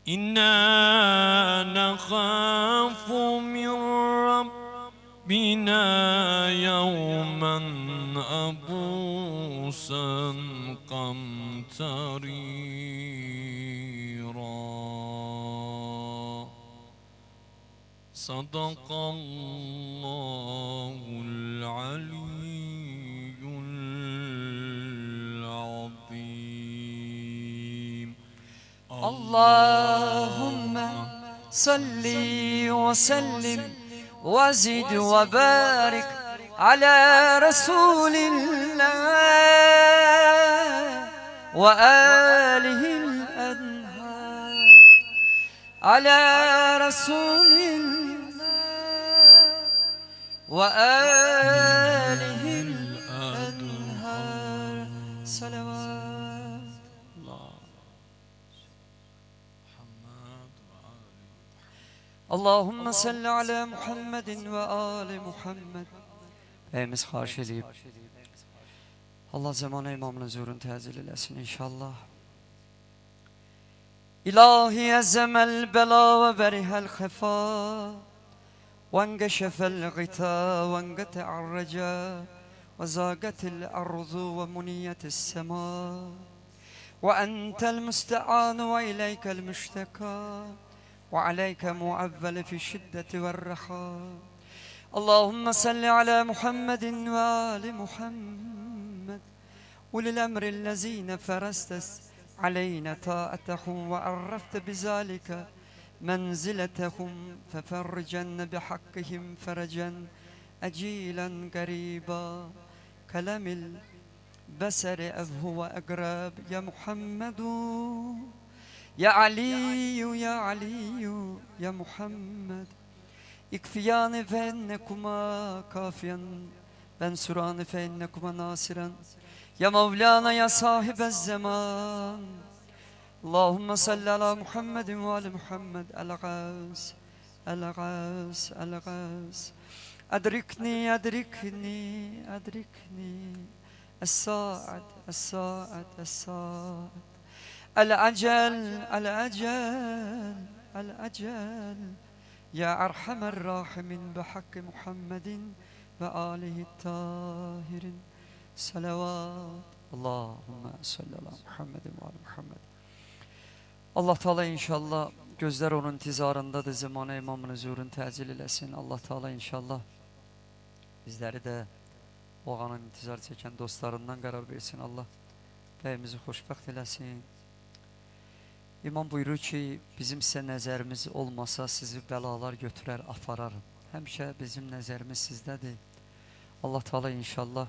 إنا نخاف من ربنا يوما عبوسا قمطريرا. صدق الله العلي العظيم. اللهم صل وسلم وزد وبارك على رسول الله وآله الأنهار، على رسول الله وآله الأنهار. صلوات الله. اللهم صل على محمد وآل محمد. Beyimiz xahiş edib Allah zamanı imamın huzurunu təzil eləsin inşallah. İlahi əzzəməl bəla və bərihəl xəfa və engeşefəl qita və enqetə'ar rəca və zâqetil arzu və muniyyətis səma və entəl müstə'anu və ileykel müştekâ وعليك معول في الشدة والرخاء. اللهم صل على محمد وآل محمد أولي الأمر الذين فرست علينا طاعتهم وعرفت بذلك منزلتهم، ففرجن بحقهم فرجا أجيلا قريبا كلام البصر أفهو أقرب. يا محمد يا علي يا علي يا محمد اكفيان فإنكما كافيا بنصران فإنكما ناصرا. يا مولانا يا صاحب الزمان اللهم صل على محمد وآل محمد. الغاث الغاث الغاث أدركني أدركني أدركني الساعة الساعة الساعة الأجل الأجل الأجل. يا أرحم الراحمين بحق محمد وآله الطاهرين. صلوات. اللهم صل على محمد وآل محمد. Allah Teala inşallah gözler onun intizarındadır. Zamanı imamın huzurunu təcil eləsin. Allah Teala inşallah bizleri de o anın intizar çeken dostlarından qərar versin. Allah bəyimizi xoşbəxt eləsin. İmam buyurur ki, bizim sizə nəzərimiz olmasa sizi bəlalar götürər, apararım. Həmişə bizim nəzərimiz sizdədir. Allah Teala inşallah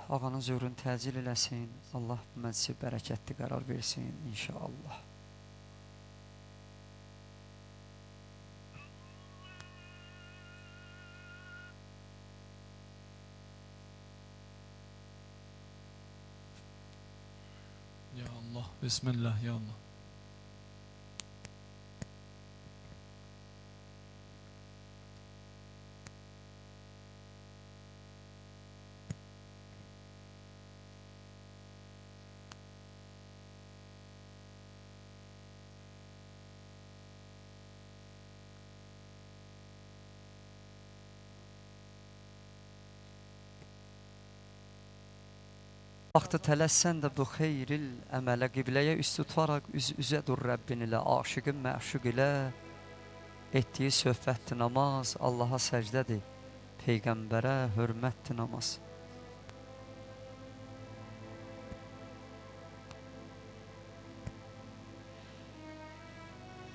ağanın zöhrünü təcil eləsin. Allah məclisi bərəkətli qərar versin inşallah. Ya Allah, Bismillah ya Allah. Vaxtı tələssən də bu xeyril əmələ, qibləyə üst tutaraq üz-üzə dur Rəbbin ilə, aşıqın məşuq ilə etdiyi söhbətdir namaz, Allaha səcdədir, Peyğəmbərə hörmətdir namaz.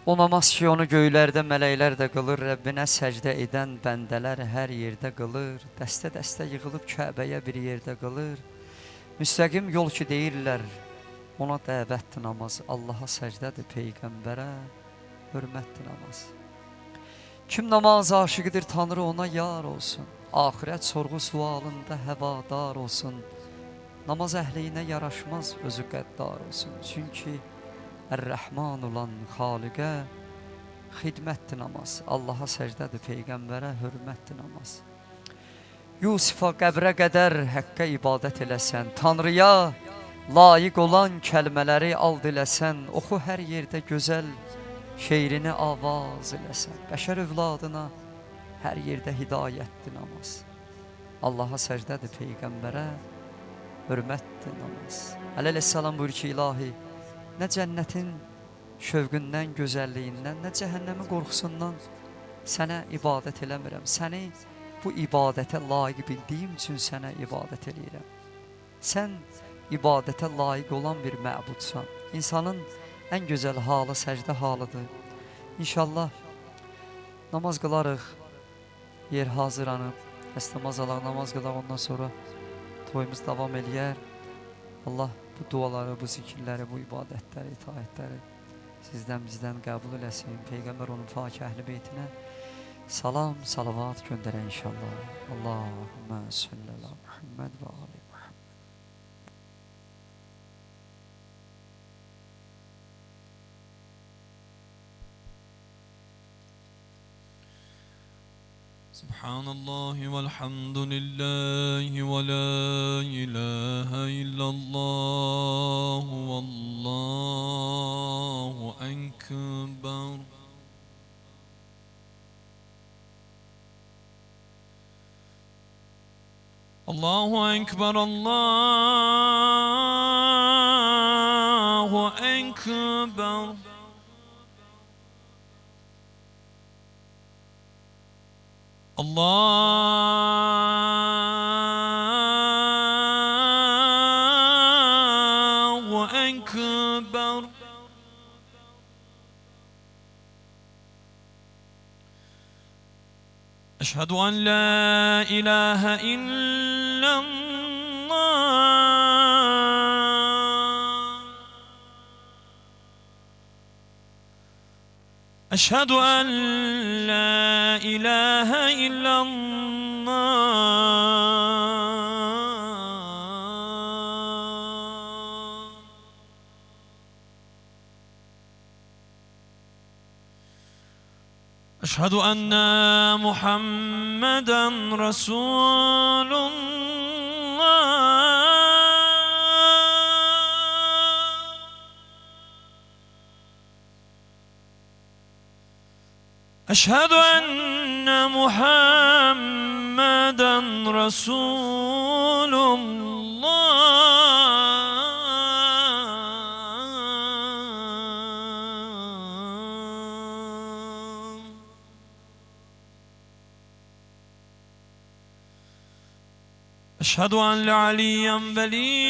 O namaz ki, onu göylərdə mələklər də qılır, Rəbbinə səcdə edən bəndələr hər yerdə qılır, dəstə-dəstə yığılıb Kəbəyə bir yerdə qılır. Müstəqim yol ki deyirlər, ona dəvətdir namaz, Allaha səcdədir, Peyğəmbərə hörmətdir namaz. Kim namaz aşıqıdır, Tanrı ona yar olsun, axirət sorğu sualında həvadar olsun. Namaz əhliyinə yaraşmaz, özü qəddar olsun. Çünki Ər-Rəhman olan xaliqə xidmətdir namaz, Allaha səcdədir, Peyğəmbərə hörmətdir namaz. Yusufa qəbrə qədər həqqə ibadət eləsən, Tanrıya Layiq olan kəlmələri ald eləsən, oxu hər yerdə gözəl şeirini avaz eləsən. Bəşər övladına hər yerdə hidayətdir namaz. Allaha səcdədir Peyğəmbərə, hörmətdir namaz. Əleyhissalam buyur ki, ilahi, nə cənnətin şövqündən, gözəlliyindən, nə cəhənnəmin qorxusundan sənə ibadət eləmirəm. Səni bu ibadətə layiq bildiyim üçün sənə ibadət eləyirəm. Sən ibadətə layiq olan bir məbudsan. İnsanın ən gözəl halı səcdə halıdır. İnşallah namaz qılarıq, yer hazırlanıb, həstəmaz alaq, namaz qılaq, ondan sonra toyumuz davam eləyər. Allah bu duaları, bu zikirləri, bu ibadətləri, itaətləri sizdən bizdən qəbul eləsin. Peyğəmbər onun pak əhl-i beytinə salam, salavat göndərə inşallah. Allahümmə sallələ Muhammed və ali Muhammed. Subhanallah velhamdülillah ve la ilahe illallah vallahu ekber. Allahu ekber, Allahu ekber. Allahu ekber. Eşhedü en la ilahe illallah. Eşhedü en la ilahe illallah. Eşhedü enne Muhammeden Resulullah. Eşhedü enne Muhammeden Resulullah. Eşhedü en Aliyen veliyullah.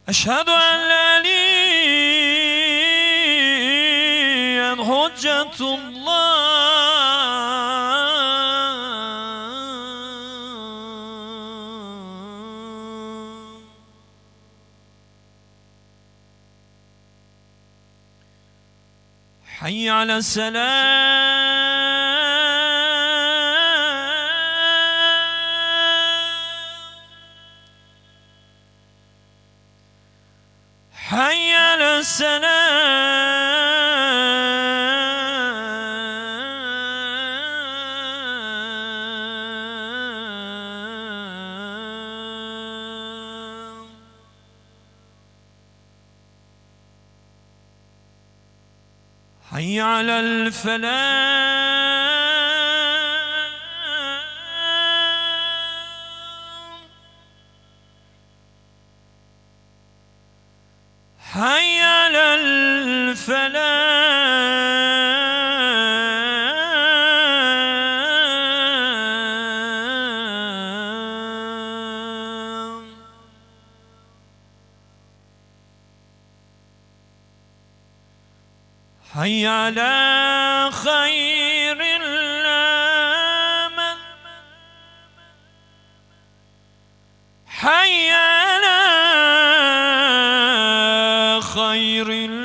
Eşhedü en Aliyen Hüccetullah. Hayy ale's-selam. Hayy ale's-selam. Hayy alel-felah. Hayy alel-felah. Hayy ala khayril amal. Hayy ala khayril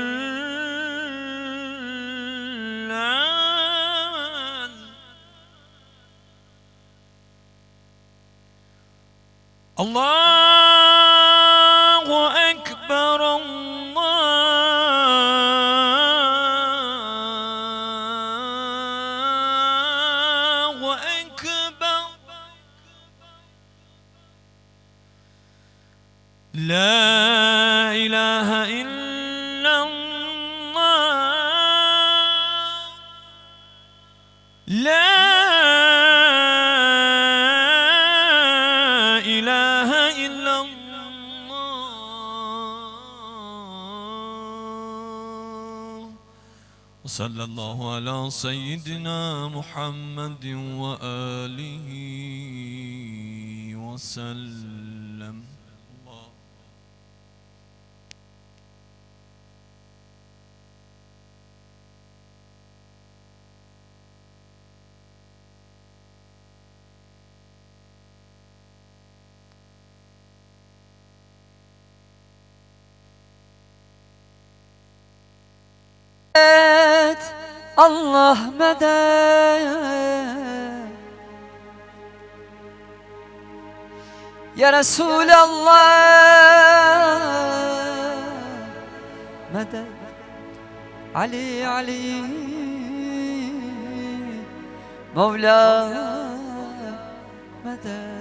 amal. Allahu ekber, Allah. أكبر لا إله إلا الله لا إله إلا الله وصلى الله على سيدنا محمد وآله وسلم. Allah medet Ya Resulallah medet Ali Ali Mevla medet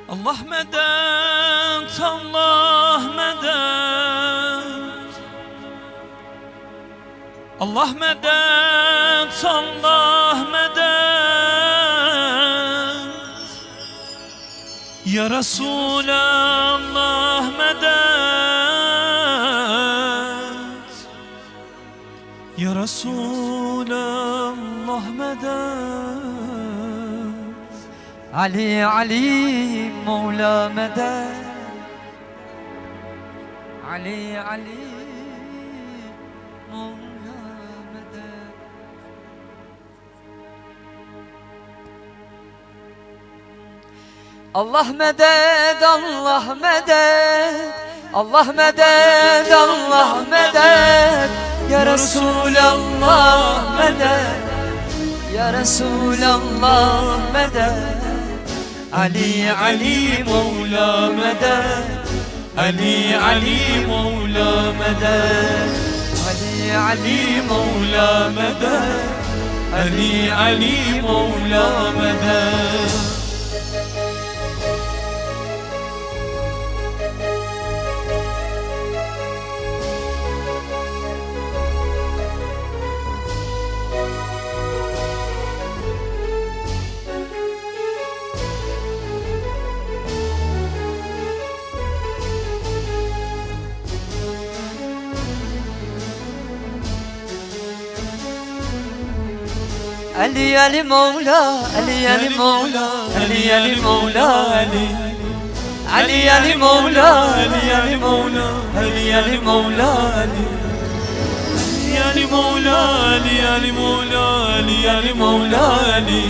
Allah medet Allah medet Allah medet Allah medet Ya Resulallah medet Ya Resulallah medet Ali Ali Mevla medet Ali Ali Mevla medet Allah medet Allah medet Allah medet Allah medet Ya Resulallah medet Ya Resulallah medet Ali Ali Mevla medet Ali Ali Mevla medet Ali Ali Mevla medet Ali Ali Mevla medet Ali Ali Mevla Ali Ali Mevla Ali Ali Mevla Ali Ali Ali Mevla Ali Ali Mevla Ali Ali Mevla Ali Ali Mevla Ali Ali Mevla Ali Ali Mevla Ali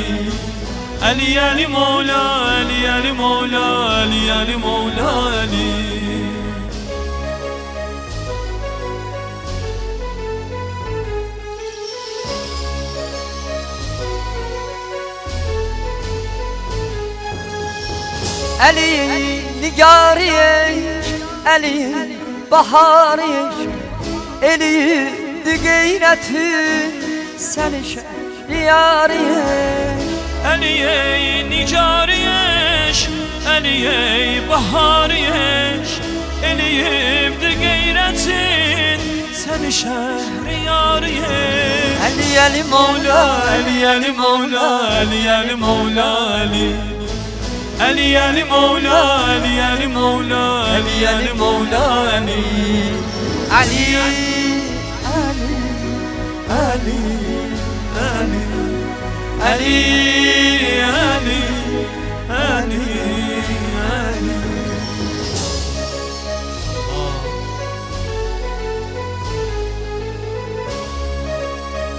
Ali Ali Mevla Ali Ali Mevla Ali Ali Mevla Ali Ali nigariyeş Ali bahariyeş Eli digeyretün seni şehriyariyeş Aliye nicariyeş Aliye bahariyeş Eliyimdi gayretin seni şehriyariyeş Ali Ali Mevla Ali Ali Mevla Ali Ali Mevla Ali Ali Ali Mevla Ali Ali Mevla Ali Ali Mevla Ali Ali Ali Ali Ali Ali Ali Ali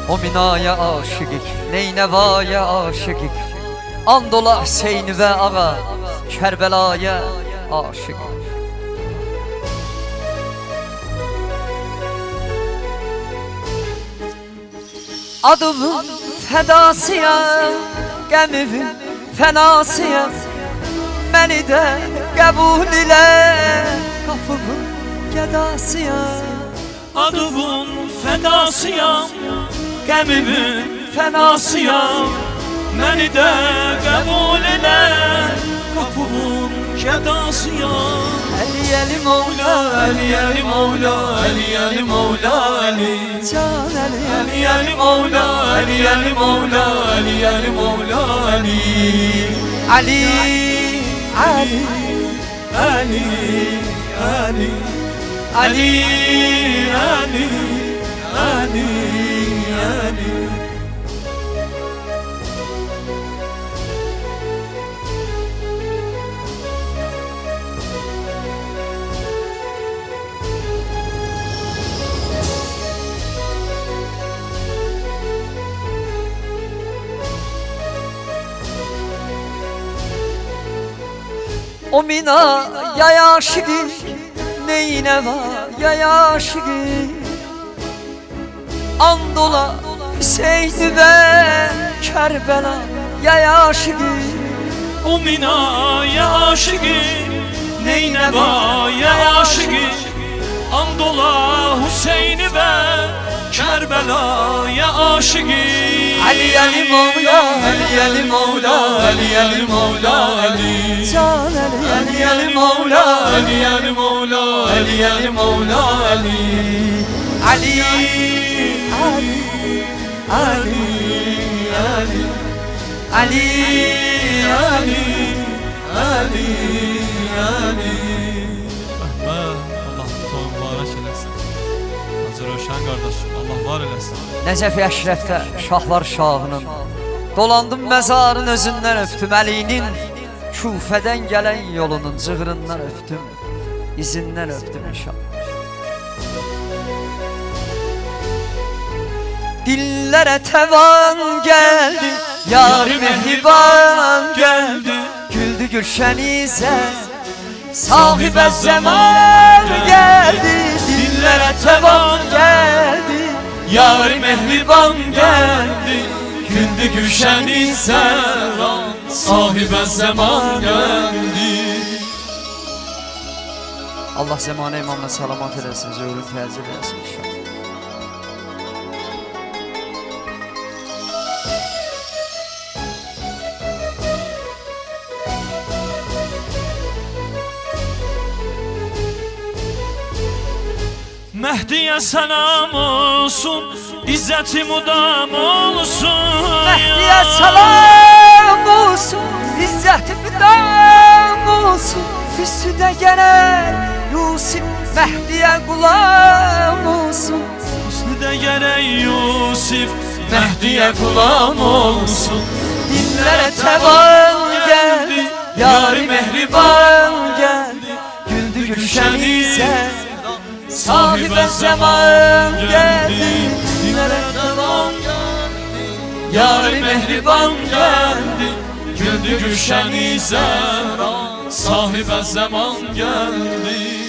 O minaya aşıkik Neynevaya aşıkik Andola Hüseyin ve ağa Kerbela'ya aşık Adımın fedasıyam Gəmimin fenasıyam Beni de qəbul ile Kapımın gedasıyam Adımın fedasıyam qəmimin fənasıyam. Məni də qəbul elə, qapımın kədasıyam. Əli Əli Mevla, Əli Əli Mevla, Əli Əli Mevla, Əli Can Əli Əli Əli Mevla, Əli Əli Mevla, Əli Əli Mevla, Əli Ali Ali Ali Ali Ali Ali Ali Ali. O mina ya aşıkı neyine var ya aşıkı Andola Hüseyin'i ben Kerbela ya aşıkı O minaya aşıkı neyine var ya aşıkı Andola Hüseyin'i ben Kerbela'ya aşıkı Ali Ali Mevla Ali Ali Mevla Ali Ali Mevla Ali Can Ali Ali Ali Mevla Ali Ali Mevla Ali Ali Mevla Ali Ali Ali Ali Ali Ali Ali Ali Allah tutan mübarək eləsin. Hacı Rövşən qardaş, Allah var eləsin. Nəcəf Əşrəfdə şahlar şahının Dolandım məzarın özündən öptüm Əlinin Küfədən gələn yolunun cığırından öptüm İzindən öptüm inşallah. Dillərə təvan gəldi Yar-ı mehriban gəldi Güldü gülşənizə Sahibə zaman gəldi Dillərə təvan gəldi Yar-ı mehriban geldi, güldü gülşen-i serran, sahibe zaman geldi. Allah zemane imamla salamat eləsin, zöhrün təzir eləsin inşallah. Mehdi'ye selam olsun, İzzeti mudam olsun. Mehdi'ye selam olsun, İzzeti mudam olsun. Füsüde gelen Yusuf Mehdi'ye gulam olsun. Füsüde gelen Yusuf Mehdi'ye gulam olsun. Dillere tevan geldi, yar-ı mehriban geldi. Güldü gülşenize sahibe zaman geldi. Dillere tevan geldi, yar-ı mehriban geldi. Güldü gülşen-i zeran, sahibe zaman geldi.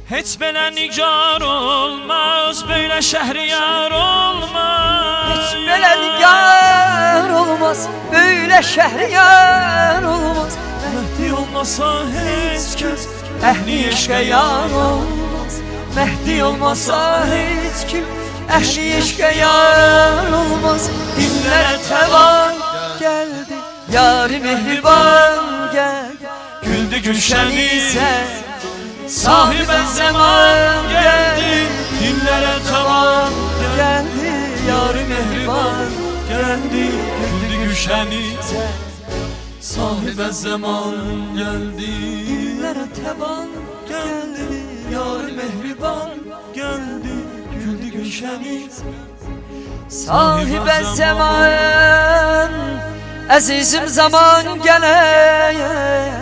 Heç belə nigar olmaz, böyle şehriyar olmaz. Hiç böyle nigar olmaz, böyle şehriyar olmaz. Mehdi olmasa hiç kes, Ehli eşke yar olmaz. Mehdi olmasa hiç kim ehli eşke yar olmaz. Dillere tevan geldi, yar-ı mehriban geldi. güldü gülşenize, sahibe zaman geldi. dillere tavan Geldi, yar-ı mehriban geldi. Güldü gülşenize, sahibe zaman geldi. dillere tevan geldi. Yar mehriban geldi, güldü gülşenize. Sahibe zaman, azizim zaman gelir.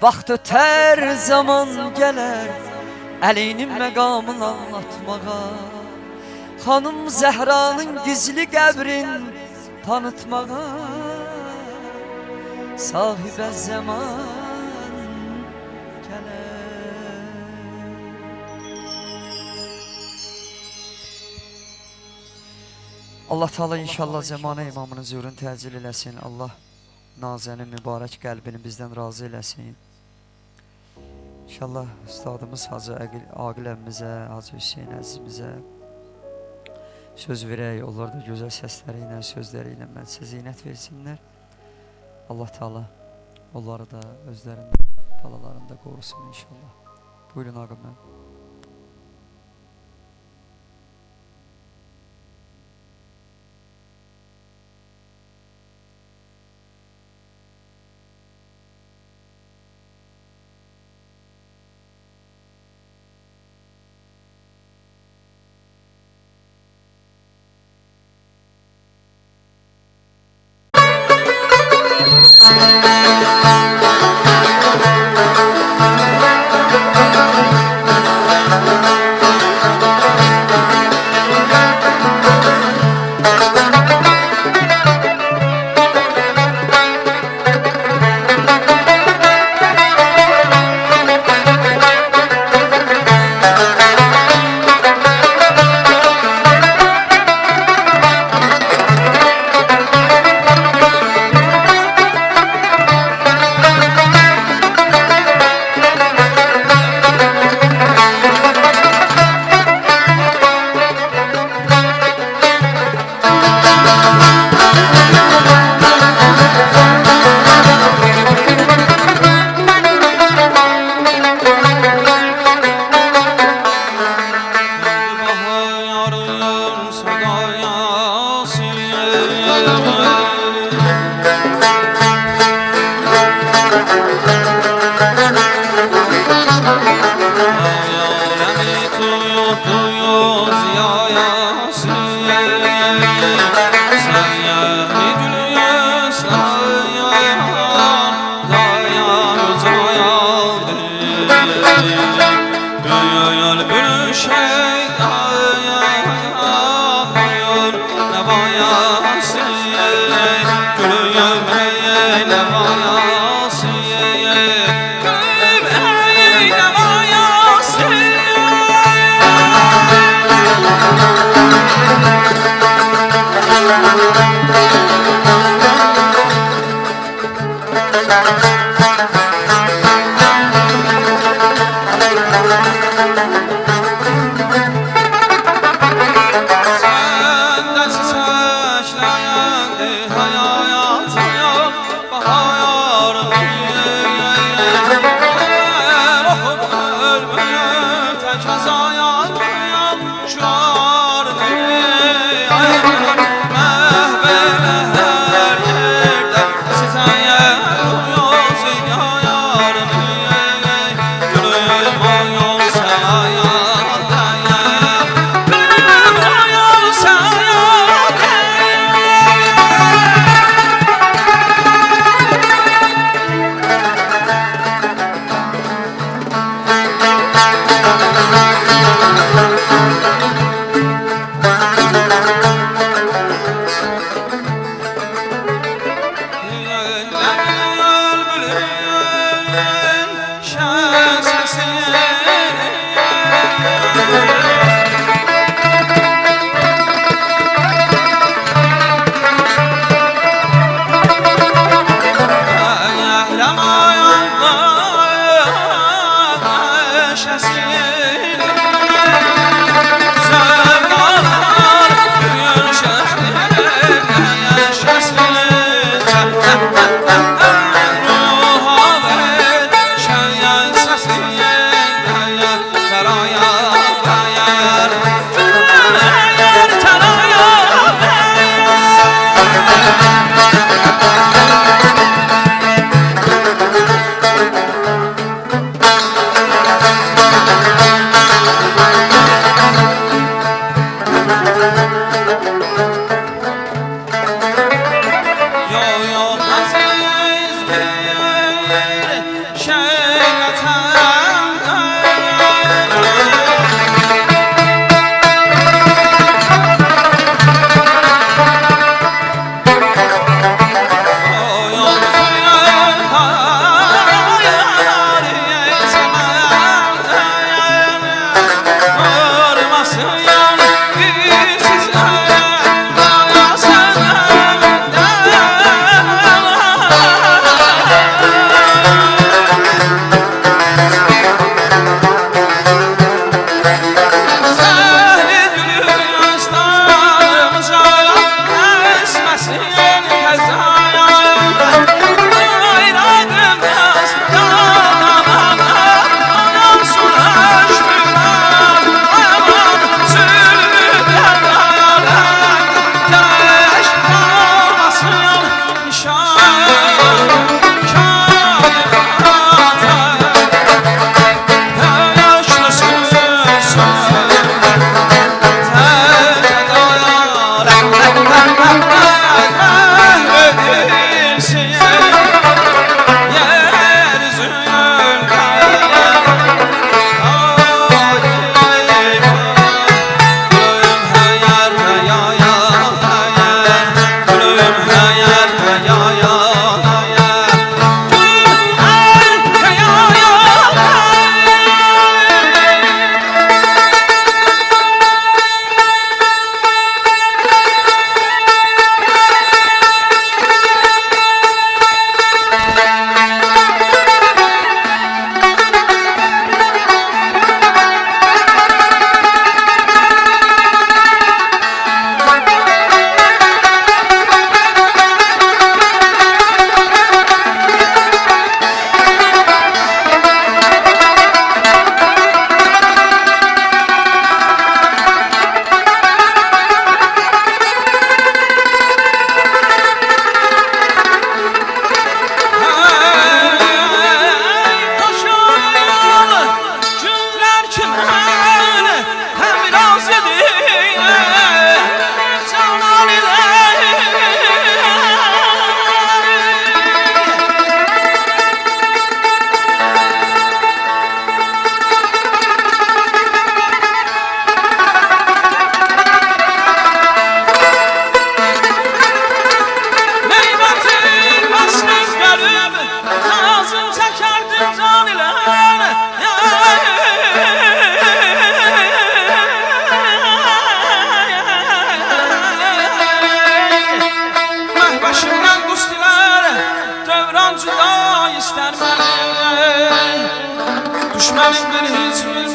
Vaxtı ter zaman gelir, Əlinin məqamını anlatmağa, Xanım Zəhranın gizli qəbrin tanıtmağa. Sahibə zaman gələr. Allah Teala inşallah zamana imamının zürün təcil eləsin. Allah nazənin mübarək qəlbini bizdən razı eləsin. İnşallah ustadımız Hacı Aqil əmmizə, Hacı Hüseyin əzizimizə söz verək. Onlar da gözəl səsləri ilə, sözləri ilə mənsə zinət versinlər. Allah Teala onları da özlərində, balalarında qorusun inşallah. Buyurun ağam mən.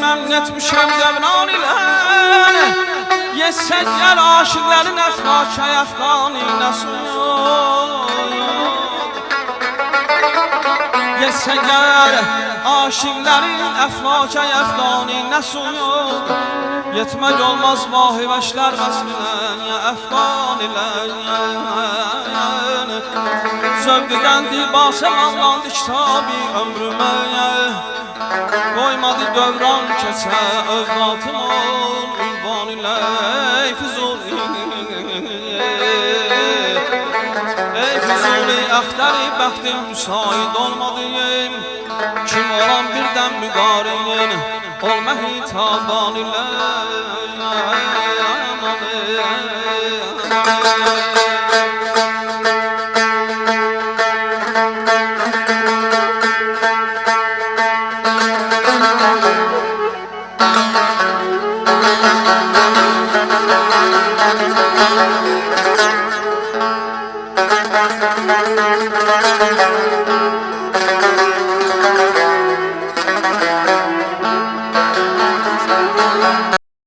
Yetmem netmişem devran ile Yetsen gel aşıkların eflaka efkanine suyu Yetsen gel aşıkların eflaka efkanine suyu Yetmek olmaz vahiveşler vesline efkan ile Zövqdən dibasəm anlandı kitabı ömrümə Qoymadı dövran kəsə övqatımın ünvan ilə Ey Füzuli Ey Füzuli əxtəri bəxtim müsaid olmadıyım Kim olan birdən müqarinin olma hitaban ilə